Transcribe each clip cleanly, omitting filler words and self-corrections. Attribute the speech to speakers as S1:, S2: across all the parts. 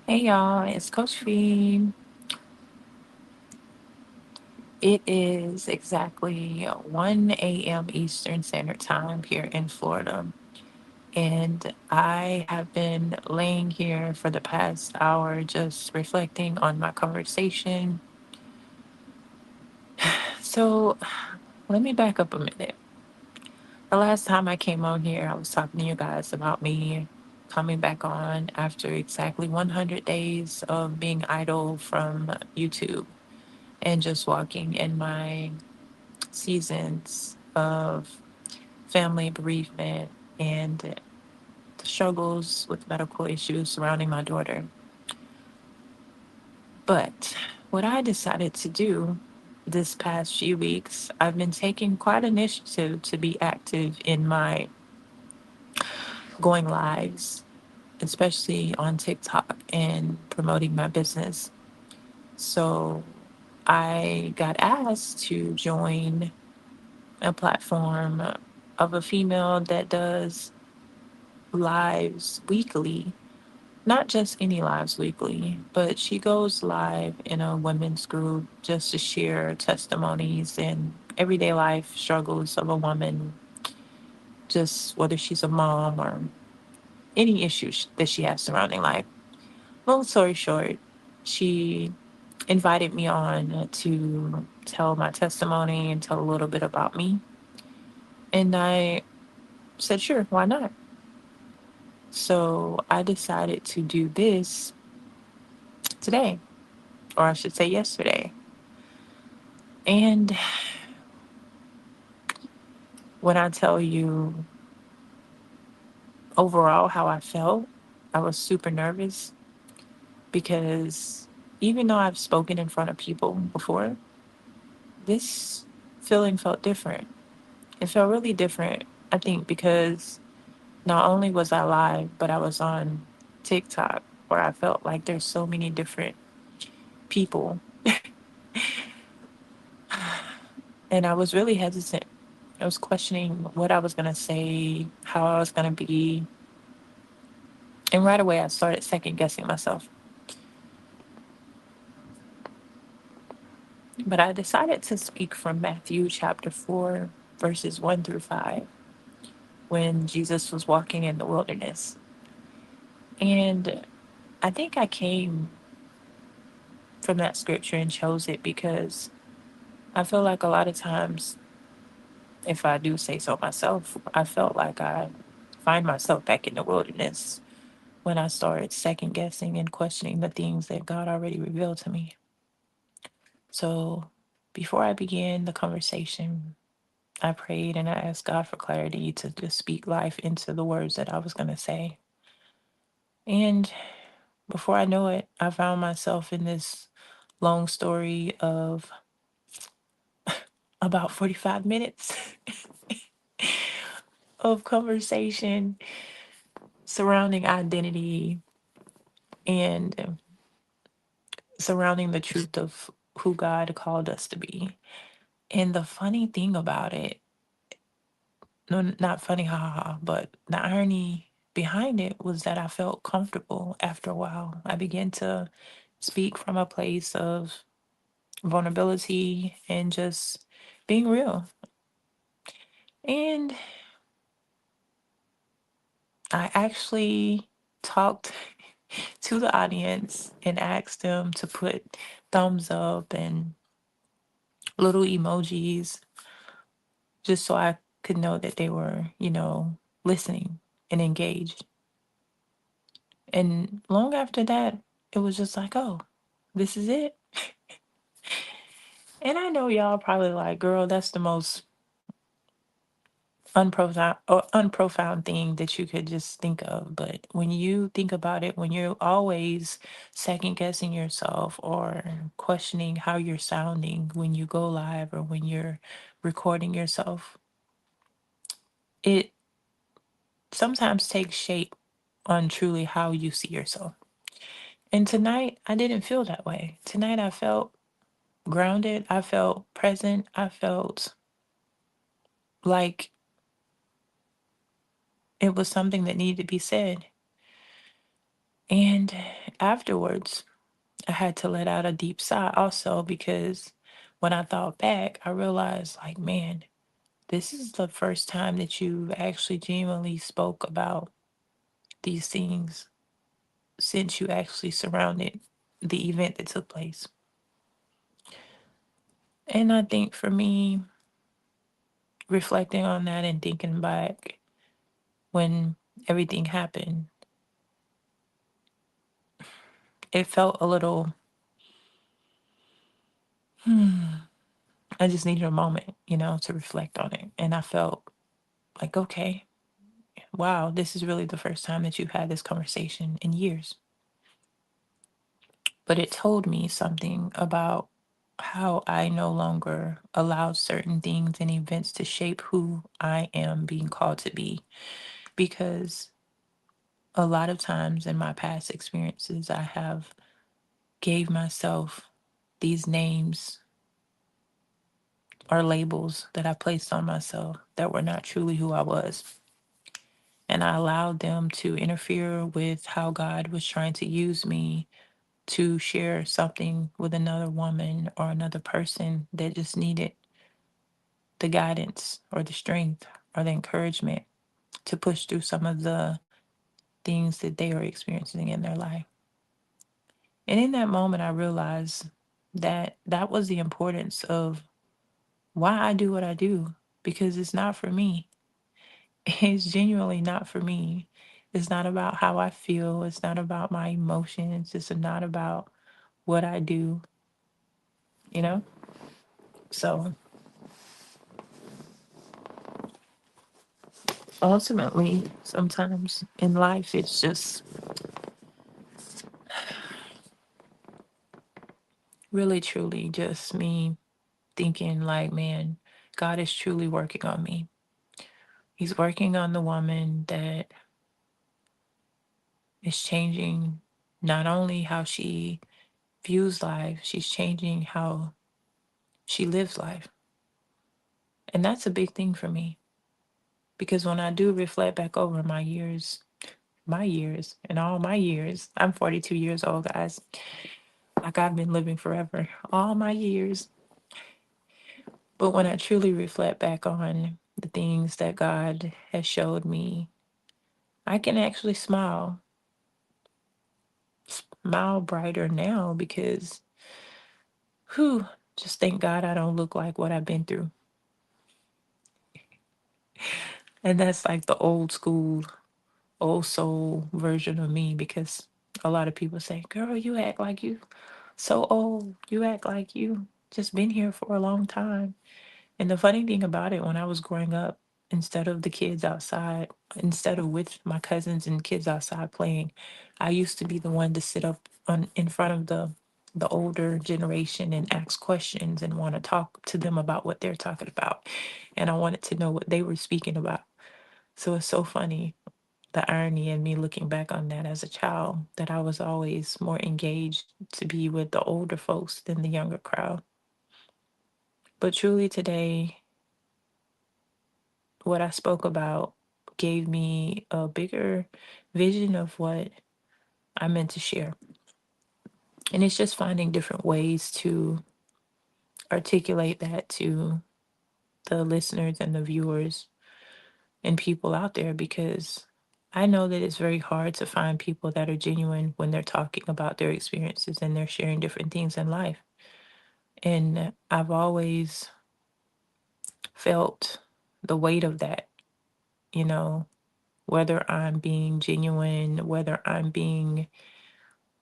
S1: Hey y'all, it's Coach Fee. It is exactly 1 a.m. Eastern Standard Time here in Florida. And I have been laying here for the past hour just reflecting on my conversation. So let me back up a minute. The last time I came on here, I was talking to you guys about me coming back on after exactly 100 days of being idle from YouTube and just walking in my seasons of family bereavement and the struggles with medical issues surrounding my daughter. But what I decided to do this past few weeks, I've been taking quite initiative to be active in my going lives, especially on TikTok and promoting my business. So I got asked to join a platform of a female that does lives weekly, not just any lives weekly, but she goes live in a women's group just to share testimonies and everyday life struggles of a woman, just whether she's a mom or any issues that she has surrounding life. Long story short, she invited me on to tell my testimony and tell a little bit about me. And I said, sure, why not? So I decided to do this today, or I should say yesterday. And when I tell you overall how I felt, I was super nervous because even though I've spoken in front of people before, this feeling felt different. It felt really different, I think, because not only was I live, but I was on TikTok where I felt like there's so many different people. And I was really hesitant. I was questioning what I was going to say, how I was going to be. And right away, I started second guessing myself. But I decided to speak from Matthew chapter 4, verses 1 through 5, when Jesus was walking in the wilderness. And I think I came from that scripture and chose it because I feel like a lot of times, if I do say so myself, I felt like I find myself back in the wilderness when I started second guessing and questioning the things that God already revealed to me. So before I began the conversation, I prayed and I asked God for clarity to just speak life into the words that I was going to say. And before I know it, I found myself in this long story of about 45 minutes of conversation surrounding identity and surrounding the truth of who God called us to be. And the funny thing about it, no, not funny, ha ha ha, but the irony behind it was that I felt comfortable after a while. I began to speak from a place of vulnerability and just being real. And I actually talked to the audience and asked them to put thumbs up and little emojis just so I could know that they were, listening and engaged. And long after that, it was just like, oh, this is it. And I know y'all probably like, girl, that's the most unprofound thing that you could just think of. But when you think about it, when you're always second guessing yourself or questioning how you're sounding when you go live or when you're recording yourself, it sometimes takes shape on truly how you see yourself. And tonight, I didn't feel that way. Tonight, I felt grounded. I felt present. I felt like it was something that needed to be said. And afterwards, I had to let out a deep sigh also because when I thought back, I realized, like, man, this is the first time that you've actually genuinely spoke about these things since you actually surrounded the event that took place. And I think for me, reflecting on that and thinking back when everything happened, it felt a little, I just needed a moment, to reflect on it. And I felt like, okay, wow, this is really the first time that you've had this conversation in years. But it told me something about how I no longer allow certain things and events to shape who I am being called to be. Because a lot of times in my past experiences, I have gave myself these names or labels that I placed on myself that were not truly who I was. And I allowed them to interfere with how God was trying to use me to share something with another woman or another person that just needed the guidance or the strength or the encouragement to push through some of the things that they are experiencing in their life. And in that moment, I realized that that was the importance of why I do what I do, because it's not for me. It's genuinely not for me. It's not about how I feel. It's not about my emotions. It's not about what I do, you know? So ultimately, sometimes in life, it's just really, truly just me thinking, like, man, God is truly working on me. He's working on the woman that is changing not only how she views life, she's changing how she lives life. And that's a big thing for me because when I do reflect back over my years, and all my years, I'm 42 years old, guys. Like I've been living forever, all my years. But when I truly reflect back on the things that God has showed me, I can actually smile brighter now because, whew, just thank God I don't look like what I've been through. And that's like the old school, old soul version of me because a lot of people say, girl, you act like you so old. You act like you just been here for a long time. And the funny thing about it, when I was growing up, instead of the kids outside, instead of with my cousins and kids outside playing, I used to be the one to sit up on in front of the older generation and ask questions and want to talk to them about what they're talking about. And I wanted to know what they were speaking about. So it's so funny, the irony in me looking back on that as a child, that I was always more engaged to be with the older folks than the younger crowd. But truly today, what I spoke about gave me a bigger vision of what I meant to share. And it's just finding different ways to articulate that to the listeners and the viewers and people out there because I know that it's very hard to find people that are genuine when they're talking about their experiences and they're sharing different things in life. And I've always felt the weight of that, you know, whether I'm being genuine, whether I'm being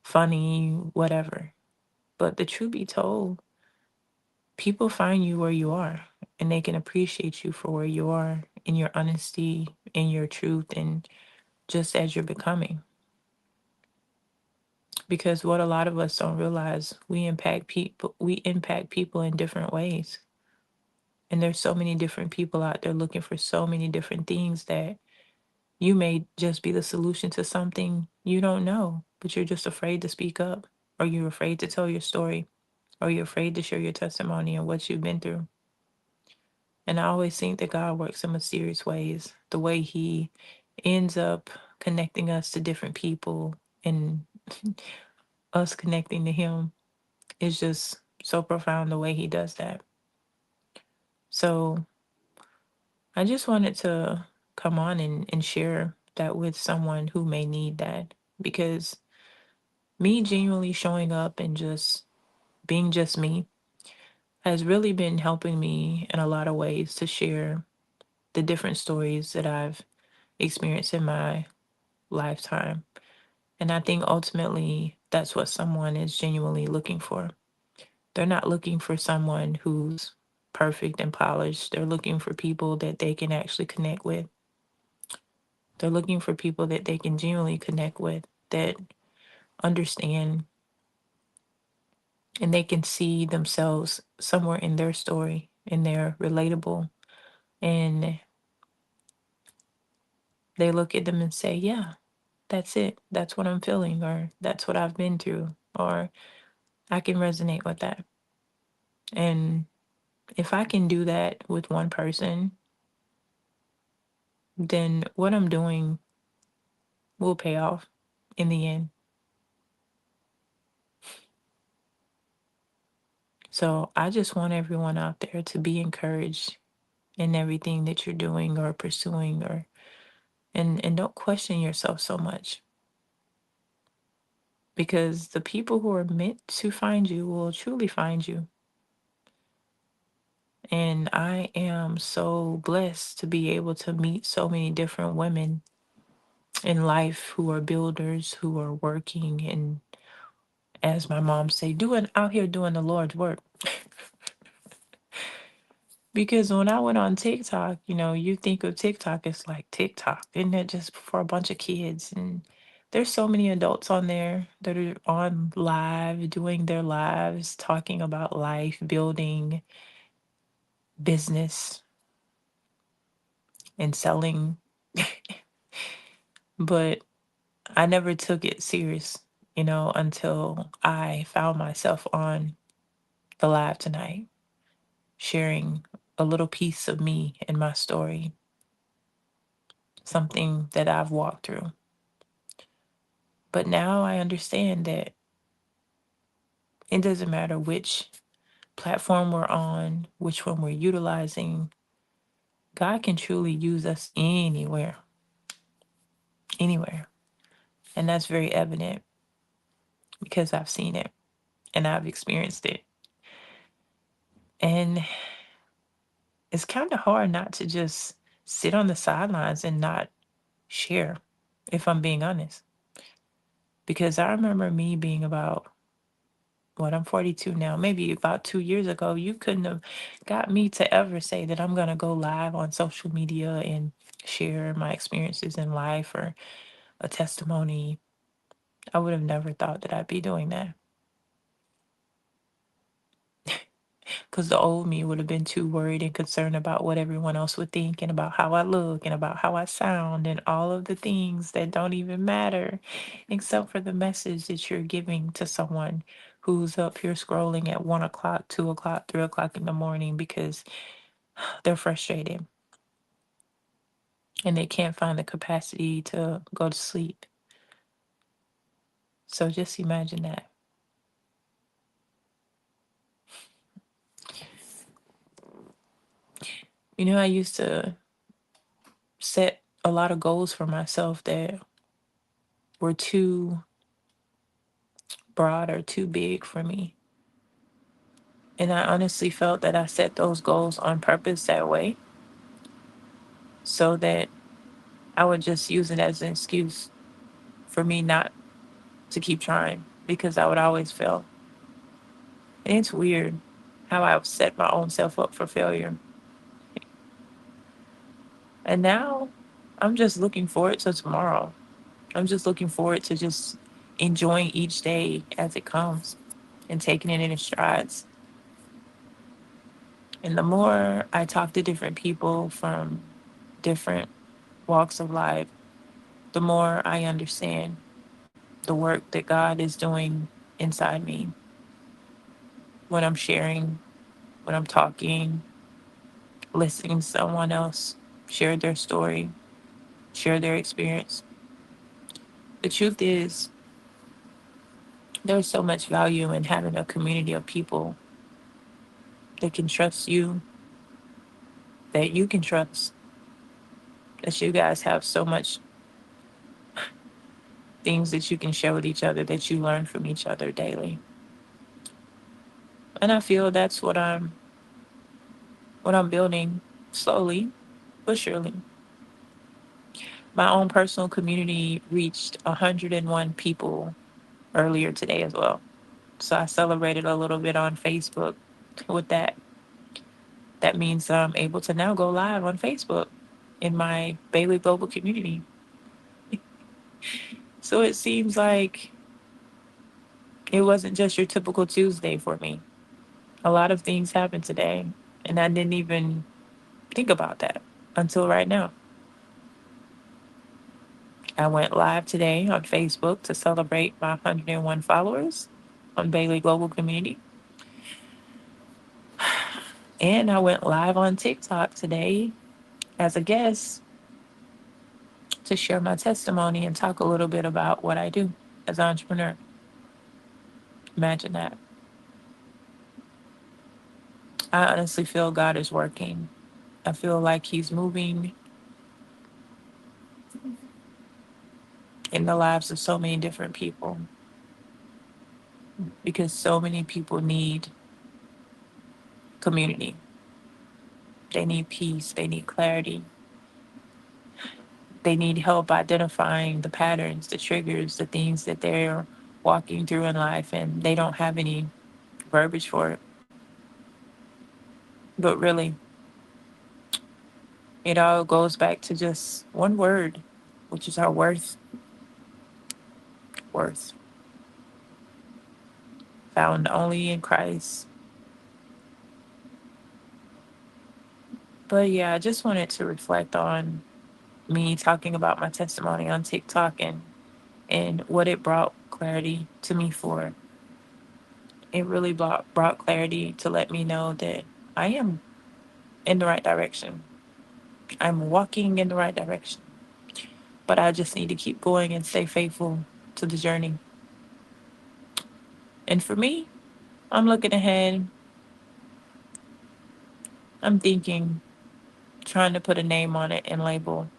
S1: funny, whatever. But the truth be told, people find you where you are and they can appreciate you for where you are in your honesty, in your truth, and just as you're becoming. Because what a lot of us don't realize, we impact people in different ways. And there's so many different people out there looking for so many different things that you may just be the solution to something you don't know, but you're just afraid to speak up, or you're afraid to tell your story, or you're afraid to share your testimony and what you've been through. And I always think that God works in mysterious ways. The way He ends up connecting us to different people, and us connecting to him is just so profound the way he does that. So I just wanted to come on and share that with someone who may need that, because me genuinely showing up and just being just me has really been helping me in a lot of ways to share the different stories that I've experienced in my lifetime. And I think ultimately that's what someone is genuinely looking for. They're not looking for someone who's perfect and polished. They're looking for people that they can actually connect with. They're looking for people that they can genuinely connect with, that understand, and they can see themselves somewhere in their story and they're relatable. And they look at them and say, yeah, that's it. That's what I'm feeling, or that's what I've been through, or I can resonate with that. And if I can do that with one person, then what I'm doing will pay off in the end. So I just want everyone out there to be encouraged in everything that you're doing or pursuing, or and don't question yourself so much, because the people who are meant to find you will truly find you. And I am so blessed to be able to meet so many different women in life who are builders, who are working, and as my mom say, doing out here doing the Lord's work. Because when I went on TikTok, you think of TikTok as like TikTok, isn't it just for a bunch of kids? And there's so many adults on there that are on live, doing their lives, talking about life, building business, and selling. But I never took it serious, until I found myself on the live tonight, sharing a little piece of me and my story, something that I've walked through. But now I understand that it doesn't matter which platform we're on, which one we're utilizing. God can truly use us anywhere, anywhere. And that's very evident because I've seen it and I've experienced it. And it's kind of hard not to just sit on the sidelines and not share, if I'm being honest. Because I remember me being about, what, I'm 42 now, maybe about 2 years ago, you couldn't have got me to ever say that I'm going to go live on social media and share my experiences in life or a testimony. I would have never thought that I'd be doing that, because the old me would have been too worried and concerned about what everyone else would think and about how I look and about how I sound and all of the things that don't even matter, except for the message that you're giving to someone who's up here scrolling at 1 o'clock, 2 o'clock, 3 o'clock in the morning because they're frustrated and they can't find the capacity to go to sleep. So just imagine that. I used to set a lot of goals for myself that were too broad or too big for me. And I honestly felt that I set those goals on purpose that way so that I would just use it as an excuse for me not to keep trying, because I would always fail. And it's weird how I set my own self up for failure. And now I'm just looking forward to tomorrow. I'm just looking forward to just enjoying each day as it comes and taking it in its strides. And the more I talk to different people from different walks of life, the more I understand the work that God is doing inside me when I'm sharing, when I'm talking, listening to someone else share their story, share their experience. The truth is, There's so much value in having a community of people that can trust you, that you can trust, that you guys have so much things that you can share with each other, that you learn from each other daily. And I feel that's what I'm building slowly but surely. My own personal community reached 101 people earlier today as well. So I celebrated a little bit on Facebook with that. That means I'm able to now go live on Facebook in my Bailey Global community. So it seems like it wasn't just your typical Tuesday for me. A lot of things happened today, and I didn't even think about that until right now. I went live today on Facebook to celebrate my 101 followers on Bailey Global Community. And I went live on TikTok today as a guest to share my testimony and talk a little bit about what I do as an entrepreneur. Imagine that. I honestly feel God is working. I feel like He's moving in the lives of so many different people because so many people need community. They need peace. They need clarity. They need help identifying the patterns, the triggers, the things that they're walking through in life, and they don't have any verbiage for it. But really, it all goes back to just one word, which is our worth, worth, found only in Christ. But yeah, I just wanted to reflect on me talking about my testimony on TikTok and what it brought clarity to me for. It really brought clarity to let me know that I am in the right direction. I'm walking in the right direction. But I just need to keep going and stay faithful to the journey. And for me, I'm looking ahead. I'm thinking, trying to put a name on it and label.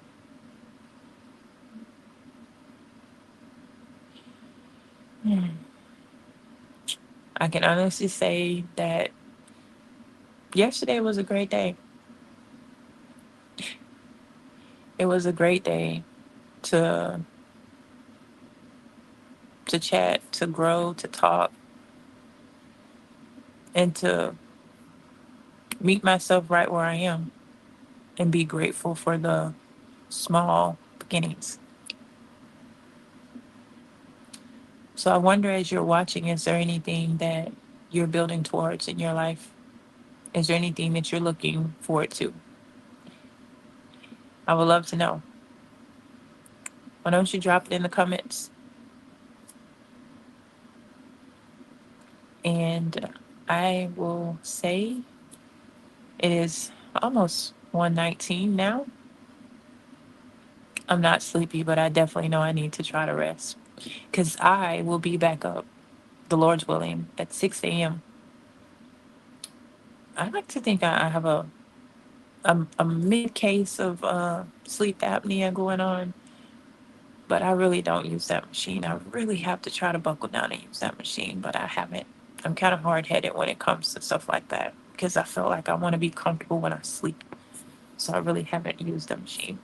S1: Hmm. I can honestly say that yesterday was a great day. It was a great day to chat, to grow, to talk, and to meet myself right where I am and be grateful for the small beginnings. So I wonder, as you're watching, is there anything that you're building towards in your life? Is there anything that you're looking forward to? I would love to know. Why don't you drop it in the comments? And I will say it is almost 1:19 now. I'm not sleepy, but I definitely know I need to try to rest because I will be back up, the Lord's willing, at 6 a.m. I like to think I have a mid case of sleep apnea going on, but I really don't use that machine. I really have to try to buckle down and use that machine, but I haven't. I'm kind of hard headed when it comes to stuff like that because I feel like I want to be comfortable when I sleep. So I really haven't used the machine.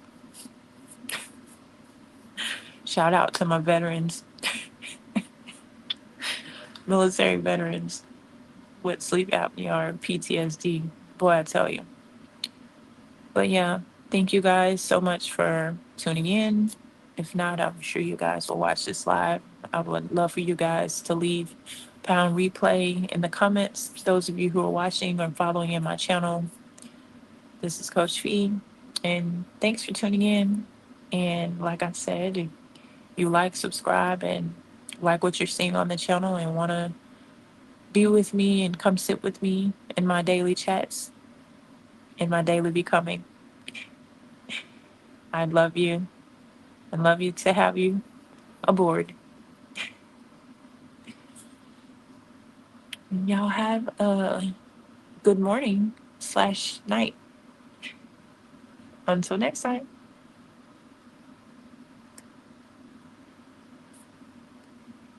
S1: Shout out to my veterans, military veterans with sleep apnea or PTSD. Boy, I tell you. But yeah, thank you guys so much for tuning in. If not, I'm sure you guys will watch this live. I would love for you guys to leave pound replay in the comments. Those of you who are watching or following in my channel, this is Coach Fee. And thanks for tuning in. And like I said, if you like, subscribe, and like what you're seeing on the channel and want to be with me and come sit with me in my daily chats, in my daily becoming, I'd love you and love you to have you aboard. Y'all have a good morning slash night. Until next time.